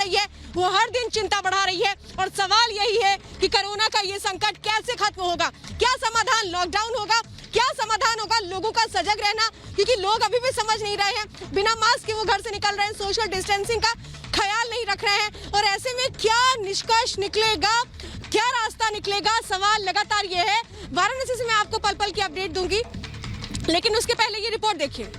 रही है, वो हर दिन चिंता बढ़ा रही है। और सवाल यही है कि कोरोना का ये संकट कैसे खत्म होगा? क्या समाधान लॉकडाउन होगा? क्या समाधान होगा लोगों का सजग रहना? क्योंकि लोग अभी भी समझ नहीं रहे हैं, बिना मास्क के वो घर से निकल रहे हैं, सोशल डिस्टेंसिंग का ख्याल नहीं रख रहे हैं। और ऐसे में क्या निष्कर्ष निकलेगा, क्या रास्ता निकलेगा, सवाल लगातार ये है। वाराणसी से मैं आपको पल पल की अपडेट दूंगी, लेकिन उसके पहले ये रिपोर्ट देखिए।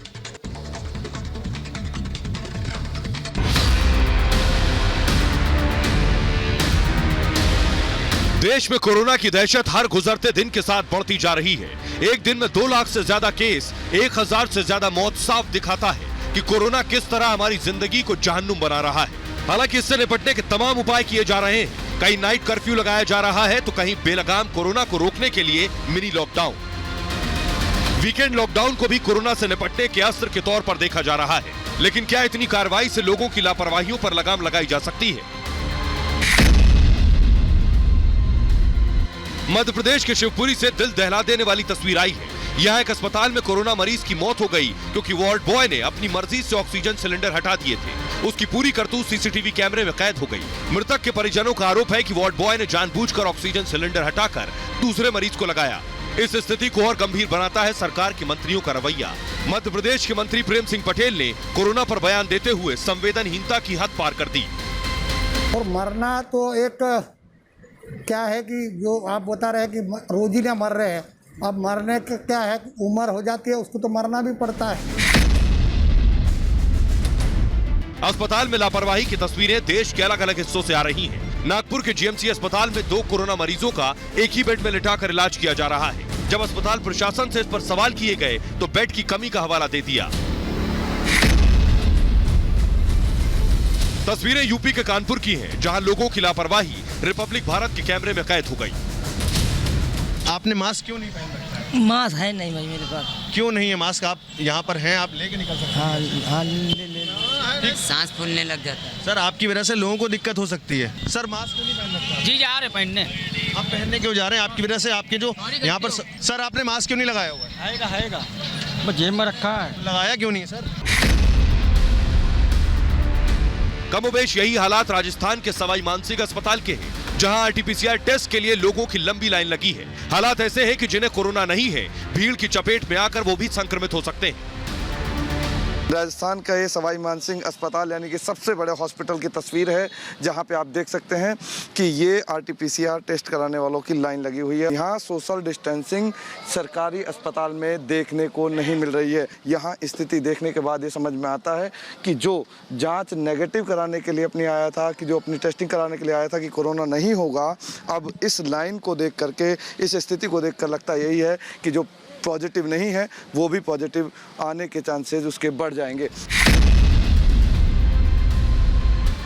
देश में कोरोना की दहशत हर गुजरते दिन के साथ बढ़ती जा रही है। एक दिन में 2 लाख से ज्यादा केस, 1000 से ज्यादा मौत साफ दिखाता है कि कोरोना किस तरह हमारी जिंदगी को जहन्नुम बना रहा है। हालांकि इससे निपटने के तमाम उपाय किए जा रहे हैं। कहीं नाइट कर्फ्यू लगाया जा रहा है, तो कहीं बेलगाम कोरोना को रोकने के लिए मिनी लॉकडाउन। वीकेंड लॉकडाउन को भी कोरोना से निपटने के अस्त्र के तौर पर देखा जा रहा है। लेकिन क्या इतनी कार्रवाई से लोगों की लापरवाहियों पर लगाम लगाई जा सकती है? मध्य प्रदेश के शिवपुरी से दिल दहला देने वाली तस्वीर आई है। यहाँ एक अस्पताल में कोरोना मरीज की मौत हो गई क्योंकि वार्ड बॉय ने अपनी मर्जी से ऑक्सीजन सिलेंडर हटा दिए थे। उसकी पूरी करतूत सीसीटीवी कैमरे में कैद हो गई। मृतक के परिजनों का आरोप है कि वार्ड बॉय ने जानबूझकर ऑक्सीजन सिलेंडर हटाकर दूसरे मरीज को लगाया। इस स्थिति को और गंभीर बनाता है सरकार के मंत्रियों का रवैया। मध्य प्रदेश के मंत्री प्रेम सिंह पटेल ने कोरोना पर बयान देते हुए संवेदनहीनता की हद पार कर दी। और मरना तो एक क्या है कि जो आप बता रहे हैं कि रोज ही ना मर रहे हैं, अब मरने का क्या है, उम्र हो जाती है, उसको तो मरना भी पड़ता है। अस्पताल में लापरवाही की तस्वीरें देश के अलग अलग हिस्सों से आ रही हैं। नागपुर के जीएमसी अस्पताल में 2 कोरोना मरीजों का एक ही बेड में लिटाकर इलाज किया जा रहा है। जब अस्पताल प्रशासन से इस पर सवाल किए गए तो बेड की कमी का हवाला दे दिया। तस्वीरें यूपी के कानपुर की हैं, जहां लोगों की लापरवाही रिपब्लिक भारत के कैमरे में कैद हो गई। आपने मास्क क्यों नहीं पहन रखा? मास्क है नहीं भाई मेरे पास। क्यों नहीं है मास्क? आप यहाँ पर हैं, आप लेके निकल सकते हैं। हाँ ले सांस फूलने लग जाता है। सर आपकी वजह से लोगों को दिक्कत हो सकती है। सर मास्क क्यों नहीं पहन रखा? जी जा रहे पहनने। आप पहनने क्यों जा रहे हैं? आपकी वजह से आपके जो यहाँ पर सर आपने मास्क क्यों नहीं लगाया हुआ है? हैगा बस जेब में रखा है। लगाया क्यों नहीं है सर? कमोबेश यही हालात राजस्थान के सवाई मानसिंह अस्पताल के हैं, जहां आरटीपीसीआर टेस्ट के लिए लोगों की लंबी लाइन लगी है। हालात ऐसे हैं कि जिन्हें कोरोना नहीं है, भीड़ की चपेट में आकर वो भी संक्रमित हो सकते हैं। राजस्थान का ये सवाई मानसिंह अस्पताल यानी कि सबसे बड़े हॉस्पिटल की तस्वीर है, जहां पे आप देख सकते हैं कि ये आरटीपीसीआर टेस्ट कराने वालों की लाइन लगी हुई है। यहाँ सोशल डिस्टेंसिंग सरकारी अस्पताल में देखने को नहीं मिल रही है। यहाँ स्थिति देखने के बाद ये समझ में आता है कि जो जांच नेगेटिव कराने के लिए अपनी आया था, कि जो अपनी टेस्टिंग कराने के लिए आया था कि कोरोना नहीं होगा, अब इस लाइन को देख करके, इस स्थिति को देख कर लगता यही है कि जो पॉजिटिव नहीं है वो भी पॉजिटिव आने के चांसेस उसके बढ़ जाएंगे।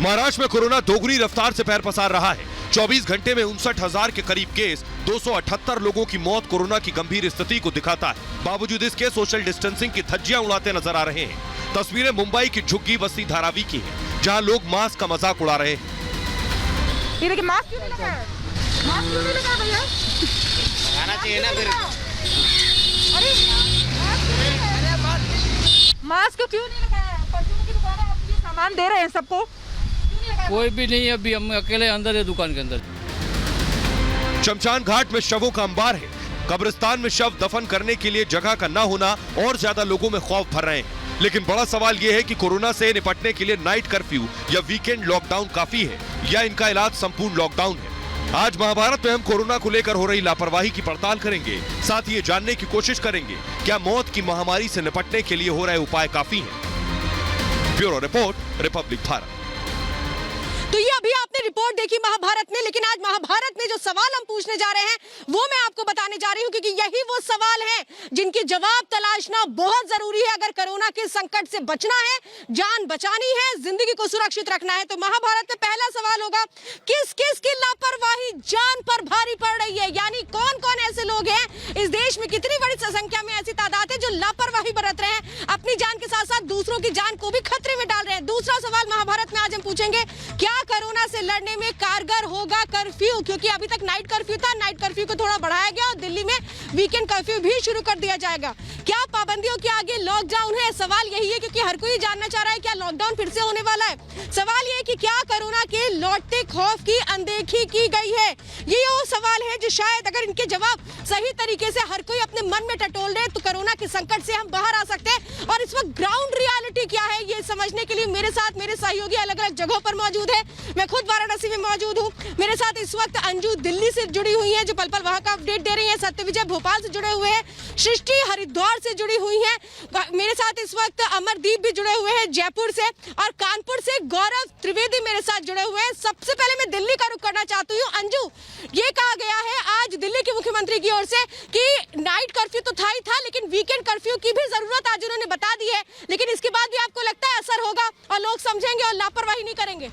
महाराष्ट्र में कोरोना दोगुनी रफ्तार से पैर पसार रहा है। 24 घंटे में 59,000 के करीब केस, 278 लोगों की मौत कोरोना की गंभीर स्थिति को दिखाता है। बावजूद इसके सोशल डिस्टेंसिंग की धज्जियां उड़ाते नजर आ रहे हैं। तस्वीरें मुंबई की झुग्गी बस्ती धारावी की हैं, जहां लोग मास्क का मजाक उड़ा रहे हैं। ये देखिए, मास्क क्यों नहीं लगाया? मास्क क्यों नहीं लगाया भैया? लगाना चाहिए ना फिर। अरे मास्क क्यों नहीं लगाया? परचून की दुकान है, आप ये सामान दे रहे हैं सबको, क्यों नहीं लगाया? कोई भी नहीं, अभी हम अकेले अंदर है दुकान के अंदर। शमशान घाट में शवों का अंबार है। कब्रिस्तान में शव दफन करने के लिए जगह का न होना और ज्यादा लोगों में खौफ भर रहे हैं। लेकिन बड़ा सवाल यह है कि कोरोना से निपटने के लिए नाइट कर्फ्यू या वीकेंड लॉकडाउन काफी है, या इनका इलाज संपूर्ण लॉकडाउन है। आज महाभारत में हम कोरोना को लेकर हो रही लापरवाही की पड़ताल करेंगे। साथ ही ये जानने की कोशिश करेंगे क्या मौत की महामारी से निपटने के लिए हो रहे उपाय काफी हैं। Bureau report, Republic Bharat. तो ये अभी आपने रिपोर्ट देखी महाभारत में, लेकिन आज महाभारत में जो सवाल हम पूछने जा रहे हैं वो मैं आपको बताने जा रही हूँ, क्योंकि यही वो सवाल हैं जिनके जवाब तलाशना बहुत जरूरी है। अगर कोरोना के संकट से बचना है, जान बचानी है, जिंदगी को सुरक्षित रखना है, तो महाभारत में पहला सवाल होगा, किस किस की लापरवाही जान पर भारी पड़ रही है? यानी कौन कौन ऐसे लोग हैं इस देश में, कितनी बड़ी संख्या में ऐसी तादाद है जो लापरवाही बरत रहे हैं, अपनी जान के साथ साथ दूसरों की जान को भी खतरे में डाल रहे हैं। दूसरा सवाल महाभारत में आज हम पूछेंगे, क्या कोरोना से लड़ने में कारगर होगा कर्फ्यू? क्योंकि अभी तक नाइट कर्फ्यू था, नाइट कर्फ्यू को थोड़ा बढ़ाया गया और दिल्ली में वीकेंड कर्फ्यू भी शुरू कर दिया जाएगा। क्या पाबंदियों के आगे लॉकडाउन है? सवाल यही है, क्योंकि हर कोई जानना चाह रहा है क्या लॉकडाउन फिर से होने वाला है। सवाल ये है कि क्या कोरोना के लौटते खौफ की अनदेखी की गई है। ये वो सवाल है जो शायद अगर इनके जवाब सही तरीके से हर कोई अपने मन में टटोल दे तो कोरोना के संकट से हम बाहर आ सकते हैं। और इस वक्त ग्राउंड रियलिटी क्या है ये समझने के लिए मेरे साथ मेरे सहयोगी अलग अलग जगहों पर मौजूद है। मैं खुद वाराणसी में मौजूद हूँ। मेरे साथ इस वक्त अंजू दिल्ली से जुड़ी हुई है जो पल पल वहां का अपडेट दे रही है। सत्य विजय भोपाल से जुड़े हुए हैं। सृष्टि हरिद्वार से जुड़ी हुई है। मेरे साथ इस वक्त अमरदीप भी जुड़े हुए हैं जयपुर से, और कानपुर से गौरव त्रिवेदी मेरे साथ जुड़े हुए हैं। सबसे पहले मैं दिल्ली का रुख करना चाहती हूँ। अंजू, ये कहा गया है आज दिल्ली के मुख्यमंत्री की ओर से कि नाइट कर्फ्यू तो था ही था, लेकिन वीकेंड कर्फ्यू की भी जरूरत आज उन्होंने बता दी है। लेकिन इसके बाद भी आपको लगता है असर होगा और लोग समझेंगे और लापरवाही नहीं करेंगे?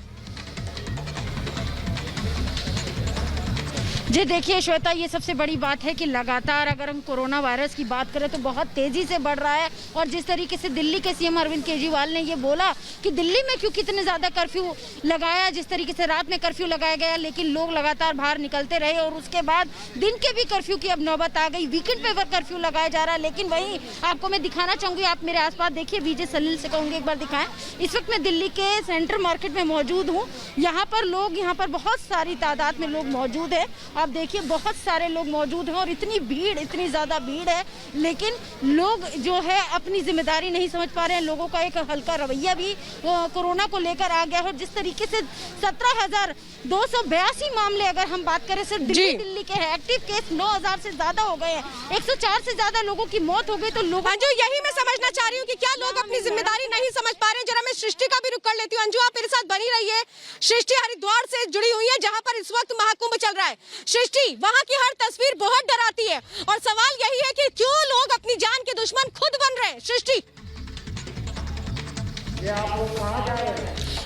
जी देखिए श्वेता, ये सबसे बड़ी बात है कि लगातार अगर हम कोरोना वायरस की बात करें तो बहुत तेज़ी से बढ़ रहा है। और जिस तरीके से दिल्ली के सीएम अरविंद केजरीवाल ने ये बोला कि दिल्ली में क्यों कितने ज़्यादा कर्फ्यू लगाया, जिस तरीके से रात में कर्फ्यू लगाया गया लेकिन लोग लगातार बाहर निकलते रहे, और उसके बाद दिन के भी कर्फ्यू की अब नौबत आ गई। वीकेंड पे कर्फ्यू लगाया जा रहा है। लेकिन वहीं आपको मैं दिखाना चाहूँगी, आप मेरे आसपास देखिए, विजय सलील से कहूँगी एक बार दिखाएं। इस वक्त मैं दिल्ली के सेंट्रल मार्केट में मौजूद हूँ। यहाँ पर बहुत सारी तादाद में लोग मौजूद है। आप देखिए बहुत सारे लोग मौजूद हैं और इतनी ज़्यादा भीड़ है, लेकिन लोग जो है अपनी जिम्मेदारी नहीं समझ पा रहे हैं। लोगों का एक हल्का रवैया भी कोरोना को लेकर आ गया है। और जिस तरीके से 17,282 मामले अगर हम बात करें सिर्फ दिल्ली के हैं, एक्टिव केस 9,000 से ज़्यादा हो गए हैं, 104 से ज़्यादा लोगों की मौत हो गई। तो लोग अंजू, यही मैं समझना चाह रही हूँ कि क्या लोग अपनी जिम्मेदारी नहीं समझ पा रहे हैं। जरा मैं सृष्टि का भी रुख कर लेती हूँ। अंजू, आप मेरे साथ बनी रहिए। सृष्टि हरिद्वार से जुड़ी हुई है जहाँ पर इस वक्त महाकुंभ चल रहा है। सृष्टि, वहाँ की हर तस्वीर बहुत डराती है और सवाल यही है कि क्यों लोग अपनी जान के दुश्मन खुद बन रहे हैं। सृष्टि,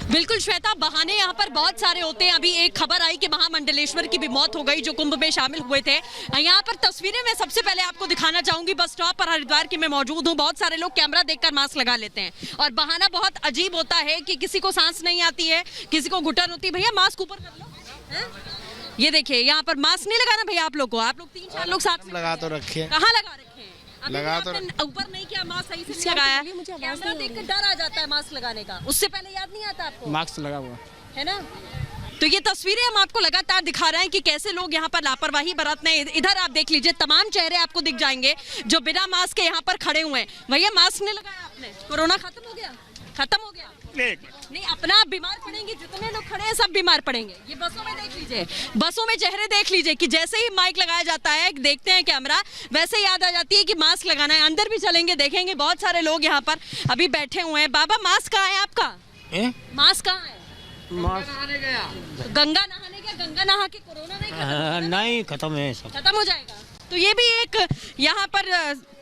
बिल्कुल श्वेता, बहाने यहाँ पर बहुत सारे होते हैं। अभी एक खबर आई कि महामंडलेश्वर की भी मौत हो गई जो कुंभ में शामिल हुए थे। यहाँ पर तस्वीरें मैं सबसे पहले आपको दिखाना चाहूंगी। बस स्टॉप पर हरिद्वार की मैं मौजूद हूँ। बहुत सारे लोग कैमरा देखकर मास्क लगा लेते हैं और बहाना बहुत अजीब होता है कि किसी को सांस नहीं आती है, किसी को घुटन होती है। भैया मास्क ऊपर कर लो। ये देखिए, यहाँ पर मास्क नहीं लगाना भैया आप लोग को। आप लोग 3-4 लोग साथ लगा तो रखे हैं। कहाँ लगा रखे हैं? लगा तो ऊपर नहीं किया, मास्क सही से नहीं लगाया। कैमरा देखकर डर आ जाता है मास्क लगाने का। उससे पहले याद नहीं आता आपको? मास्क लगा हुआ है ना। तो ये तस्वीरें हम आपको लगातार दिखा रहे हैं कि कैसे लोग यहाँ पर लापरवाही बरत रहे हैं। इधर आप देख लीजिए, तमाम चेहरे आपको दिख जाएंगे जो बिना मास्क के यहाँ पर खड़े हुए हैं। भैया मास्क नहीं लगाया आपने? कोरोना खत्म हो गया? खत्म हो गया? नहीं, अपना आप बीमार पड़ेंगे। जितने लोग खड़े हैं सब बीमार पड़ेंगे। ये बसों में देख लीजिए, बसों में चेहरे देख लीजिए कि जैसे ही माइक लगाया जाता है, देखते हैं कैमरा, वैसे याद आ जाती है कि मास्क लगाना है। अंदर भी चलेंगे, देखेंगे बहुत सारे लोग यहाँ पर अभी बैठे हुए हैं। बाबा मास्क कहाँ है आपका? मास्क कहाँ है? नहाने गया। गंगा नहाने गया। गंगा नहा के कोरोना नहीं खत्म है, सब खत्म हो जाएगा। तो ये भी एक यहाँ पर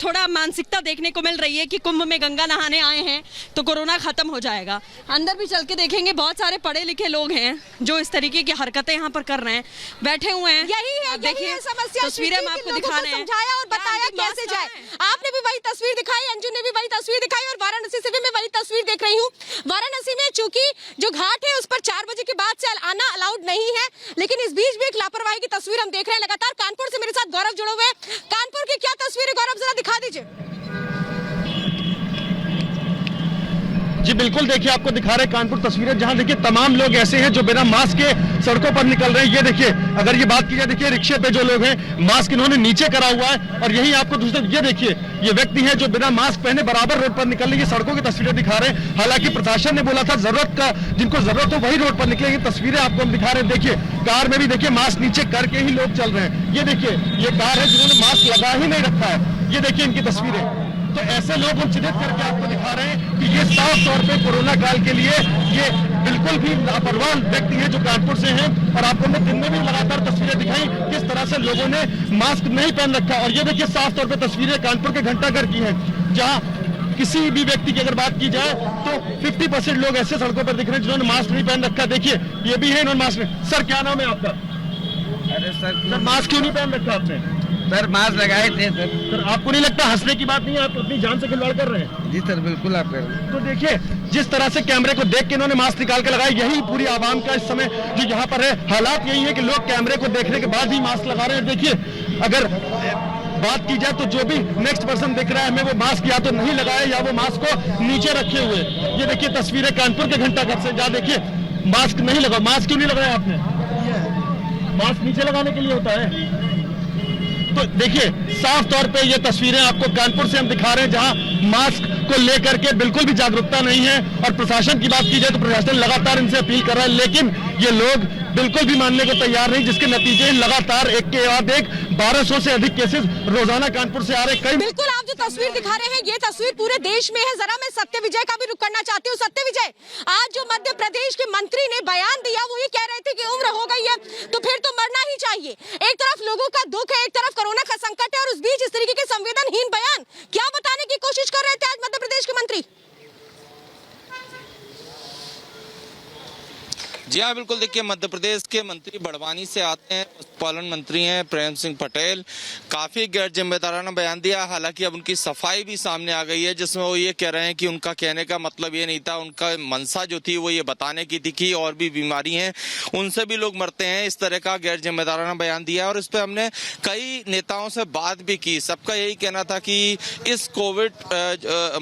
थोड़ा मानसिकता देखने को मिल रही है कि कुंभ में गंगा नहाने आए हैं तो कोरोना खत्म हो जाएगा। अंदर भी चल के देखेंगे, बहुत सारे पढ़े लिखे लोग हैं जो इस तरीके की हरकतें यहाँ पर कर रहे हैं, बैठे हुए हैं। यही है देखिए समस्या। तस्वीरें हम आपको दिखा रहे हैं, समझाया और बताया कैसे जाए। आपने भी वही तस्वीर दिखाई, अंजू ने भी वही तस्वीर दिखाई और वाराणसी से भी मैं वही तस्वीर देख रही हूँ। वाराणसी में चूंकि जो घाट है उस पर 4 बजे के बाद से आना अलाउड नहीं है, लेकिन इस बीच भी एक लापरवाही की तस्वीर हम देख रहे हैं लगातार। कानपुर से मेरे साथ गौरव जुड़े हुए हैं। कानपुर की क्या तस्वीर है गौरव, जरा दिखा दीजिए। जी बिल्कुल, देखिए आपको दिखा रहे कानपुर तस्वीरें, जहां देखिए तमाम लोग ऐसे हैं जो बिना मास्क के सड़कों पर निकल रहे हैं। ये देखिए, अगर ये बात की जाए, देखिए रिक्शे पे जो लोग हैं मास्क इन्होंने नीचे करा हुआ है, और यही आपको दूसरे ये देखिए ये व्यक्ति हैं जो बिना मास्क पहने बराबर रोड पर निकल रहे हैं। सड़कों की तस्वीरें दिखा रहे हैं। हालांकि प्रशासन ने बोला था जिनको जरूरत हो वही रोड पर निकले। ये तस्वीरें आपको हम दिखा रहे हैं। देखिए कार में भी देखिए मास्क नीचे करके ही लोग चल रहे हैं। ये देखिए, ये कार है जिन्होंने मास्क लगा ही नहीं रखा है। ये देखिए इनकी तस्वीरें। तो ऐसे लोग हम चिन्हित करके आपको दिखा रहे हैं कि ये साफ तौर पे कोरोना काल के लिए ये बिल्कुल भी लापरवाह व्यक्ति हैं जो कानपुर से हैं। और आपको मैं दिन में भी लगातार तस्वीरें दिखाई किस तरह से लोगों ने मास्क नहीं पहन रखा। और ये देखिए साफ तौर पे तस्वीरें कानपुर के घंटाघर की हैं, जहाँ किसी भी व्यक्ति की अगर बात की जाए तो 50% लोग ऐसे सड़कों पर दिख रहे हैं जिन्होंने मास्क नहीं पहन रखा। देखिए ये भी है, इन्होंने मास्क नहीं। सर क्या नाम है आपका? अरे सर मास्क क्यों नहीं पहन रखा आपने? सर मास्क लगाए थे सर आपको नहीं लगता हंसने की बात नहीं है? आप अपनी जान से खिलवाड़ कर रहे हैं। जी सर, बिल्कुल आप कर रहे हैं। तो देखिए जिस तरह से कैमरे को देख के इन्होंने मास्क निकाल के लगाया, यही पूरी आवाम का इस समय जो यहाँ पर है हालात यही है कि लोग कैमरे को देखने के बाद ही मास्क लगा रहे हैं। देखिए अगर बात की जाए तो जो भी नेक्स्ट पर्सन दिख रहा है हमें, वो मास्क या तो नहीं लगाया या वो मास्क को नीचे रखे हुए। ये देखिए तस्वीरें कानपुर के घंटाघर से, जहाँ देखिए मास्क नहीं लगा। मास्क क्यों नहीं लगाया आपने? मास्क नीचे लगाने के लिए होता है। तो देखिए साफ तौर पे ये तस्वीरें आपको कानपुर से हम दिखा रहे हैं, जहां मास्क को लेकर के बिल्कुल भी जागरूकता नहीं है। और प्रशासन की बात की जाए तो प्रशासन लगातार इनसे अपील कर रहा है, लेकिन ये लोग बिल्कुल भी मानने को तैयार नहीं, जिसके नतीजे लगातार एक के बाद एक 1200 से अधिक केसेस रोजाना कानपुर से आ रहे हैं। बिल्कुल आप जो तस्वीर दिखा रहे हैं ये तस्वीर पूरे देश में है। जरा मैं सत्य विजय का भी रुख करना चाहती हूँ। सत्य विजय, आज जो मध्य प्रदेश के मंत्री ने बयान दिया वो ये कह रहे थे कि उम्र हो गई है तो फिर तो मरना ही चाहिए। एक तरफ लोगों का दुख है, एक तरफ कोरोना का संकट है, और उस बीच इस तरीके के संवेदनहीन बयान क्या बताने की कोशिश कर रहे थे आज मध्य प्रदेश के मंत्री? जी हाँ, बिल्कुल। देखिए मध्य प्रदेश के मंत्री बड़वानी से आते हैं, पशुपालन मंत्री हैं प्रेम सिंह पटेल। काफी गैर जिम्मेदाराना बयान दिया। हालांकि अब उनकी सफाई भी सामने आ गई है, जिसमें वो ये कह रहे हैं कि उनका कहने का मतलब ये नहीं था, उनका मंशा जो थी वो ये बताने की थी कि और भी बीमारी हैं, उनसे भी लोग मरते हैं। इस तरह का गैर जिम्मेदाराना बयान दिया और इस पर हमने कई नेताओं से बात भी की। सबका यही कहना था कि इस कोविड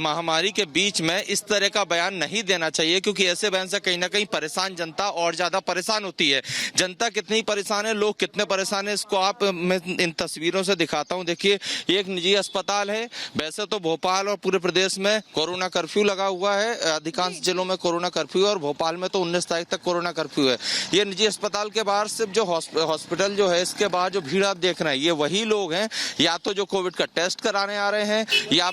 महामारी के बीच में इस तरह का बयान नहीं देना चाहिए, क्योंकि ऐसे बयान से कहीं ना कहीं परेशान जनता और ज्यादा परेशान होती है। जनता कितनी परेशान है, लोग कितने परेशान है, इसको आप मैं इन तस्वीरों से दिखाता हूं। देखिए ये एक निजी अस्पताल है। वैसे तो भोपाल और पूरे प्रदेश में कोरोना कर्फ्यू लगा हुआ है, अधिकांश जिलों में कोरोना कर्फ्यू है और भोपाल में तो 19 तारीख तक कोरोना कर्फ्यू है। ये निजी अस्पताल के बाहर सिर्फ जो हॉस्पिटल जो है, इसके बाहर जो भीड़ आप देख रहे हैं ये वही लोग हैं, या तो जो कोविड का टेस्ट कराने आ रहे हैं या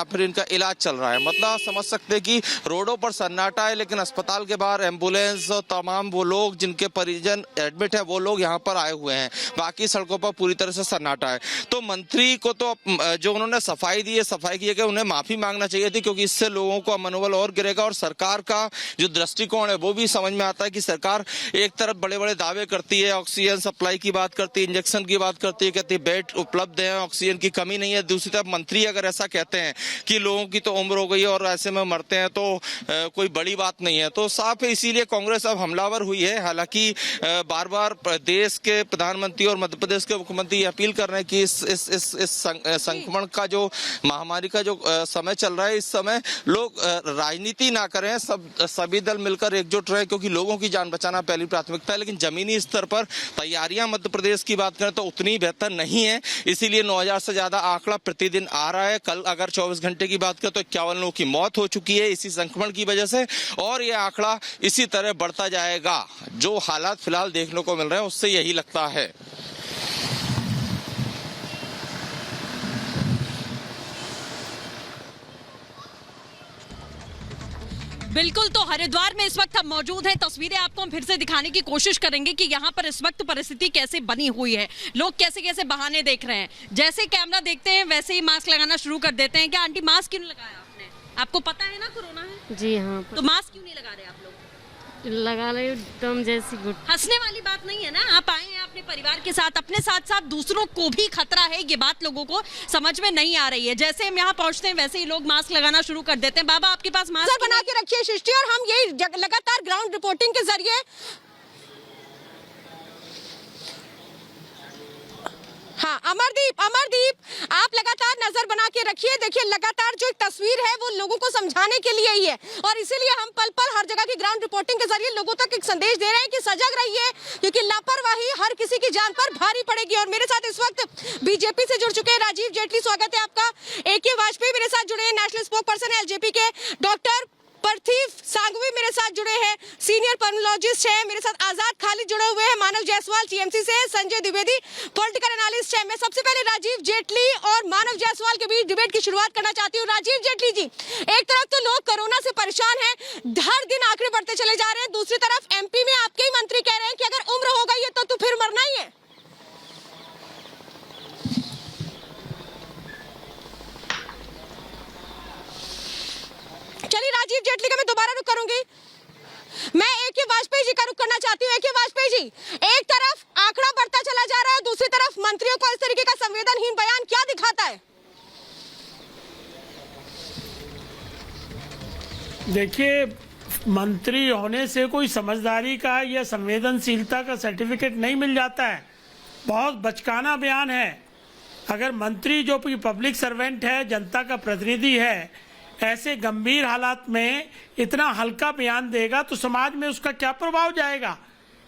फिर इनका इलाज चल रहा है। मतलब आप समझ सकते हैं कि रोडों पर सन्नाटा है, लेकिन अस्पताल के बाहर एम्बुलेंस और तमाम वो लोग जिनके परिजन एडमिट है वो लोग यहाँ पर आए हुए हैं। बाकी सड़कों पर पूरी तरह से सन्नाटा है। तो मंत्री को तो जो उन्होंने सफाई दी है, सफाई की है कि उन्हें माफी मांगना चाहिए थी, क्योंकि इससे लोगों का मनोबल और गिरेगा। और सरकार का जो दृष्टिकोण है वो भी समझ में आता है कि सरकार एक तरफ बड़े बड़े दावे करती है, ऑक्सीजन सप्लाई की बात करती है, इंजेक्शन की बात करती है, कहती है बेड उपलब्ध है, ऑक्सीजन की कमी नहीं है। दूसरी तरफ मंत्री अगर ऐसा कहते हैं कि लोगों की तो उम्र हो गई है और ऐसे में मरते हैं तो कोई बड़ी बात नहीं है, तो साफ है। इसीलिए कांग्रेस अब हमलावर हुई है। हालांकि बार बार देश के प्रधानमंत्री और मध्य प्रदेश के मुख्यमंत्री अपील कर रहे हैं कि इस संक्रमण का जो महामारी का जो समय चल रहा है, इस समय लोग राजनीति ना करें, सभी दल मिलकर एकजुट रहे, क्योंकि लोगों की जान बचाना पहली प्राथमिकता है। लेकिन जमीनी स्तर पर तैयारियां मध्य प्रदेश की बात करें तो उतनी बेहतर नहीं है। इसीलिए 9000 से ज्यादा आंकड़ा प्रतिदिन आ रहा है। कल अगर 24 घंटे की बात करें तो 51 लोगों की मौत हो चुकी है इसी संक्रमण की वजह से, और यह आंकड़ा इसी तरह बढ़ता जाएगा। जो हालात फिलहाल देखने को मिल रहे हैं उससे यही लगता है। बिल्कुल, तो हरिद्वार में इस वक्त हम मौजूद हैं। तस्वीरें आपको हम फिर से दिखाने की कोशिश करेंगे कि यहाँ पर इस वक्त परिस्थिति कैसे बनी हुई है। लोग कैसे कैसे बहाने देख रहे हैं, जैसे कैमरा देखते हैं वैसे ही मास्क लगाना शुरू कर देते हैं। क्या आंटी मास्क क्यों नहीं लगाया आपने? आपको पता है ना कोरोना है? जी हाँ, तो मास्क क्यों नहीं लगा रहे आप लोग? लगा रहे दम जैसी गुट। हंसने वाली बात नहीं है ना। आप आए हैं अपने परिवार के साथ, अपने साथ साथ दूसरों को भी खतरा है, ये बात लोगों को समझ में नहीं आ रही है। जैसे हम यहाँ पहुँचते हैं वैसे ही लोग मास्क लगाना शुरू कर देते हैं। बाबा आपके पास मास्क बना के रखिए सृष्टि, और हम यही लगातार ग्राउंड रिपोर्टिंग के जरिए हाँ अमरदीप आप लगातार नजर बना के रखिए। देखिए लगातार जो एक तस्वीर है वो लोगों को समझाने के लिए ही है, और इसीलिए हम पल पल हर जगह की ग्राउंड रिपोर्टिंग के जरिए लोगों तक एक संदेश दे रहे हैं कि सजग रहिए, क्योंकि लापरवाही हर किसी की जान पर भारी पड़ेगी। और मेरे साथ इस वक्त बीजेपी से जुड़ चुके हैं राजीव जेटली, स्वागत है आपका। AK वाजपेयी मेरे साथ जुड़े हैं, नेशनल स्पोक पर्सन LJP के। डॉक्टर पार्थिव सांघवी मेरे साथ जुड़े हैं, सीनियर पल्मोलॉजिस्ट हैं। मेरे साथ आजाद खालिद जुड़े हुए हैं, मानव जायसवाल TMC से, संजय द्विवेदी पॉलिटिकल एनालिस्ट हैं। मैं सबसे पहले राजीव जेटली और मानव जायसवाल के बीच डिबेट की शुरुआत करना चाहती हूँ। राजीव जेटली जी, एक तरफ तो लोग कोरोना से परेशान हैं, हर दिन आंकड़े बढ़ते चले जा रहे हैं, दूसरी तरफ MP में आपके ही मंत्री कह रहे हैं कि अगर उम्र हो गई है तो फिर मरना ही है। चलिए राजीव जेटली का मैं दोबारा रुख करूंगी, मैं AK वाजपेयी जी का रुख करना चाहती हूँ। AK वाजपेयी जी, एक तरफ आंकड़ा बढ़ता चला जा रहा है, दूसरी तरफ मंत्रियों को इस तरीके का संवेदनहीन बयान क्या दिखाता है? देखिए, मंत्री होने से कोई समझदारी का या संवेदनशीलता का सर्टिफिकेट नहीं मिल जाता है। बहुत बचकाना बयान है। अगर मंत्री जो पब्लिक सर्वेंट है, जनता का प्रतिनिधि है, ऐसे गंभीर हालात में इतना हल्का बयान देगा तो समाज में उसका क्या प्रभाव जाएगा।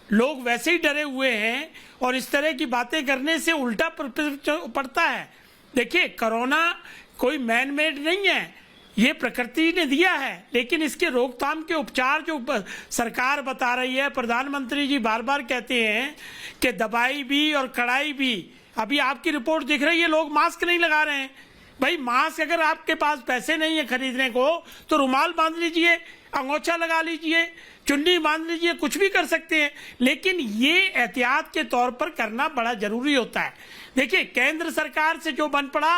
लोग वैसे ही डरे हुए हैं और इस तरह की बातें करने से उल्टा पड़ता है। देखिए, कोरोना कोई मैन मेड नहीं है, ये प्रकृति ने दिया है, लेकिन इसके रोकथाम के उपचार जो सरकार बता रही है, प्रधानमंत्री जी बार बार कहते हैं कि दवाई भी और कड़ाई भी। अभी आपकी रिपोर्ट दिख रही है, लोग मास्क नहीं लगा रहे हैं। भाई मास्क, अगर आपके पास पैसे नहीं है खरीदने को तो रुमाल बांध लीजिए, अंगोछा लगा लीजिए, चुन्नी बांध लीजिए, कुछ भी कर सकते हैं, लेकिन ये एहतियात के तौर पर करना बड़ा जरूरी होता है। देखिए, केंद्र सरकार से जो बन पड़ा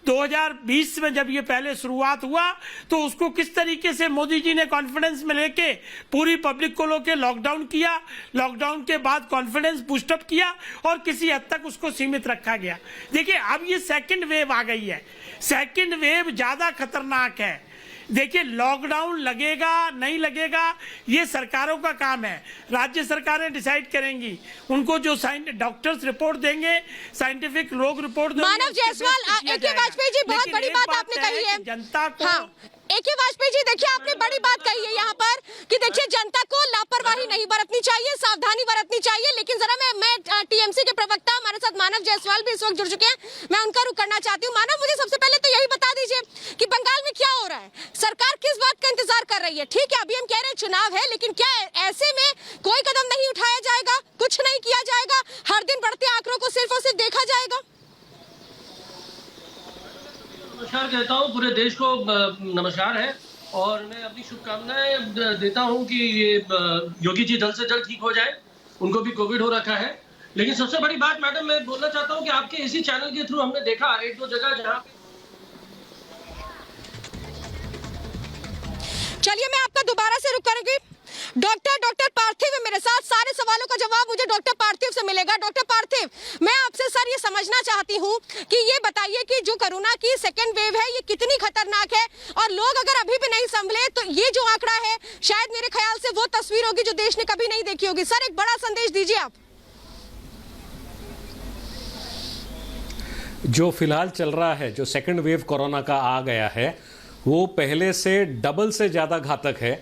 2020 में जब ये पहले शुरुआत हुआ तो उसको किस तरीके से मोदी जी ने कॉन्फिडेंस में लेके पूरी पब्लिक को लेके लॉकडाउन किया, लॉकडाउन के बाद कॉन्फिडेंस बूस्टअप किया और किसी हद तक उसको सीमित रखा गया। देखिए, अब ये सेकंड वेव आ गई है, सेकंड वेव ज्यादा खतरनाक है। देखिए, लॉकडाउन लगेगा नहीं लगेगा ये सरकारों का काम है, राज्य सरकारें डिसाइड करेंगी। उनको जो डॉक्टर्स रिपोर्ट देंगे, साइंटिफिक लोग रिपोर्ट देंगे। मानव जायसवाल, ए.के. वाजपेयी जी, बहुत बड़ी बात आपने कही है जनता को। हाँ, ए.के. वाजपेयी जी, देखिए आपने बड़ी बात कही है यहाँ पर कि देखिए जनता को लापरवाही नहीं बरतनी चाहिए, सावधानी बरतनी चाहिए। लेकिन जरा मैं टीएमसी के प्रवक्ता हमारे साथ मानव जायसवाल भी इस वक्त जुड़ चुके हैं, मैं उनका रुख करना चाहती हूँ। मानव, मुझे सबसे पहले तो यही बता दीजिए कि बंगाल में क्या हो रहा है, सरकार किस बात का इंतजार कर रही है। ठीक है, अभी हम कह रहे हैं चुनाव है, लेकिन क्या ऐसे में कोई कदम नहीं उठाया जाएगा, कुछ नहीं किया जाएगा, हर दिन बढ़ते आंकड़ों को सिर्फ और सिर्फ देखा जाएगा? नमस्कार कहता हूँ, पूरे देश को नमस्कार है और मैं अपनी शुभकामनाएं देता हूँ कि ये योगी जी जल्द से जल्द ठीक हो जाए। उनको भी कोविड हो रखा है। लेकिन सबसे बड़ी बात मैडम मैं बोलना चाहता हूँ कि आपके इसी चैनल के थ्रू हमने देखा एक दो जगह जहाँ। चलिए, मैं आपका दोबारा से रुक करूंगी। डॉक्टर पार्थिव है मेरे साथ, सारे सवालों का जवाब मुझे डॉक्टर पार्थिव से मिलेगा। डॉक्टर पार्थिव, मैं आपसे सर ये समझना चाहती हूँ कि ये बताइए कि जो कोरोना की सेकेंड वेव है ये कितनी खतरनाक है, और लोग अगर अभी भी नहीं संभले तो ये जो आंकड़ा है शायद मेरे ख्याल से वो तस्वीर होगी जो देश ने कभी नहीं देखी होगी। सर, एक बड़ा संदेश दीजिए आप। जो फिलहाल चल रहा है, जो सेकेंड वेव कोरोना का आ गया है, वो पहले से डबल से ज़्यादा घातक है।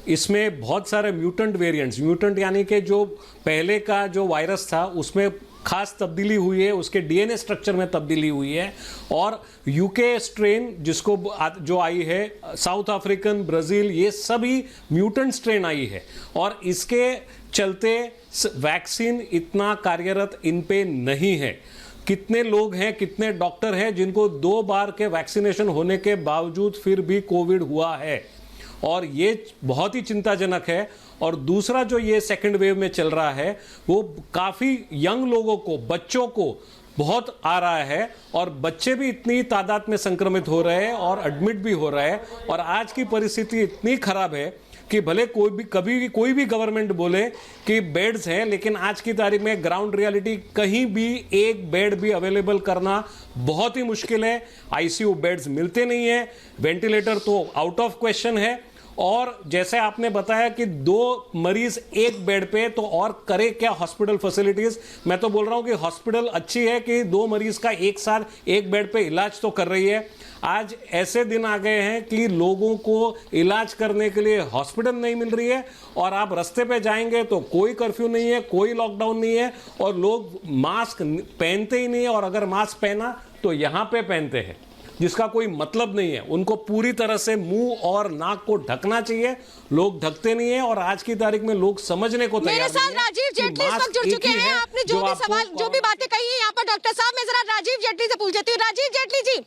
इसमें बहुत सारे म्यूटेंट वेरिएंट्स, म्यूटेंट यानी कि जो पहले का जो वायरस था उसमें खास तब्दीली हुई है, उसके डीएनए स्ट्रक्चर में तब्दीली हुई है, और यूके स्ट्रेन जिसको जो आई है, साउथ अफ्रीकन, ब्राज़ील, ये सभी म्यूटेंट स्ट्रेन आई है, और इसके चलते वैक्सीन इतना कार्यरत इन पे नहीं है। कितने लोग हैं, कितने डॉक्टर हैं जिनको 2 बार के वैक्सीनेशन होने के बावजूद फिर भी कोविड हुआ है, और ये बहुत ही चिंताजनक है। और दूसरा जो ये सेकंड वेव में चल रहा है वो काफ़ी यंग लोगों को, बच्चों को बहुत आ रहा है, और बच्चे भी इतनी तादाद में संक्रमित हो रहे हैं और एडमिट भी हो रहे हैं। और आज की परिस्थिति इतनी खराब है कि भले कोई भी गवर्नमेंट बोले कि बेड्स हैं, लेकिन आज की तारीख में ग्राउंड रियलिटी कहीं भी एक बेड भी अवेलेबल करना बहुत ही मुश्किल है। आईसीयू बेड्स मिलते नहीं है, वेंटिलेटर तो आउट ऑफ क्वेश्चन है, और जैसे आपने बताया कि 2 मरीज एक बेड पे, तो और करे क्या हॉस्पिटल फैसिलिटीज। मैं तो बोल रहा हूं कि हॉस्पिटल अच्छी है कि 2 मरीज का एक साथ एक बेड पे इलाज तो कर रही है। आज ऐसे दिन आ गए हैं कि लोगों को इलाज करने के लिए हॉस्पिटल नहीं मिल रही है, और आप रास्ते पे जाएंगे तो कोई कर्फ्यू नहीं है, कोई लॉकडाउन नहीं है, और लोग मास्क पहनते ही नहीं है, और अगर मास्क पहना तो यहां पे पहनते हैं, जिसका कोई मतलब नहीं है। उनको पूरी तरह से मुंह और नाक को ढकना चाहिए, लोग ढकते नहीं है, और आज की तारीख में लोग समझने को तैयार नहीं है। मेरे साथ राजीव जेटली इस वक्त जुड़ चुके हैं। आपने जो भी सवाल, जो भी बातें कही है यहाँ पर डॉक्टर साहब, मैं जरा राजीव जेटली से पूछ लेती हूँ। राजीव जेटली जी,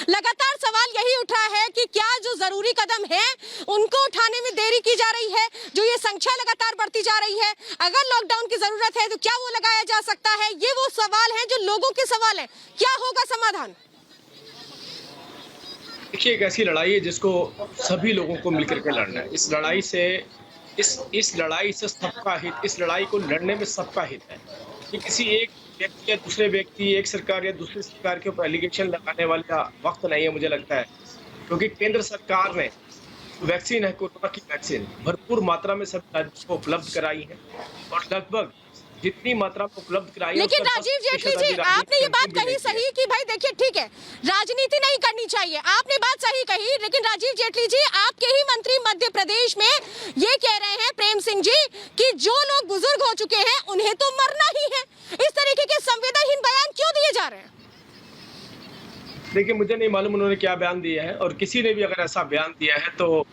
लगातार सवाल यही उठा है कि क्या जो जरूरी कदम है उनको उठाने में देरी की जा रही है, जो ये संख्या लगातार बढ़ती जा रही है, अगर लॉकडाउन की जरूरत है तो क्या वो लगाया जा सकता है? ये वो सवाल है जो लोगों के सवाल है, क्या होगा समाधान? देखिए, एक ऐसी लड़ाई है जिसको सभी लोगों को मिलकर के लड़ना है। इस लड़ाई से सबका हित, इस लड़ाई को लड़ने में सबका हित है। कि किसी एक व्यक्ति या दूसरे व्यक्ति, एक सरकार या दूसरी सरकार के ऊपर एलिगेशन लगाने वाला वक्त नहीं है, मुझे लगता है, क्योंकि केंद्र सरकार ने वैक्सीन है, कोरोना की वैक्सीन भरपूर मात्रा में सभी राज्यों को उपलब्ध कराई है, और लगभग जितनी मात्रा में उपलब्ध कराई। लेकिन राजीव जेटली जी, आपने ये बात कही सही कि भाई देखिए ठीक है, राजनीति नहीं करनी चाहिए, आपने बात सही कही, लेकिन राजीव जेटली जी आपके ही मंत्री मध्य प्रदेश में ये कह रहे हैं प्रेम सिंह जी कि जो लोग बुजुर्ग हो चुके हैं उन्हें तो मरना ही है। इस तरीके के संवेदनहीन बयान क्यों दिए जा रहे हैं? देखिए, मुझे नहीं मालूम उन्होंने क्या बयान दिया है, और किसी ने भी अगर ऐसा बयान दिया है तो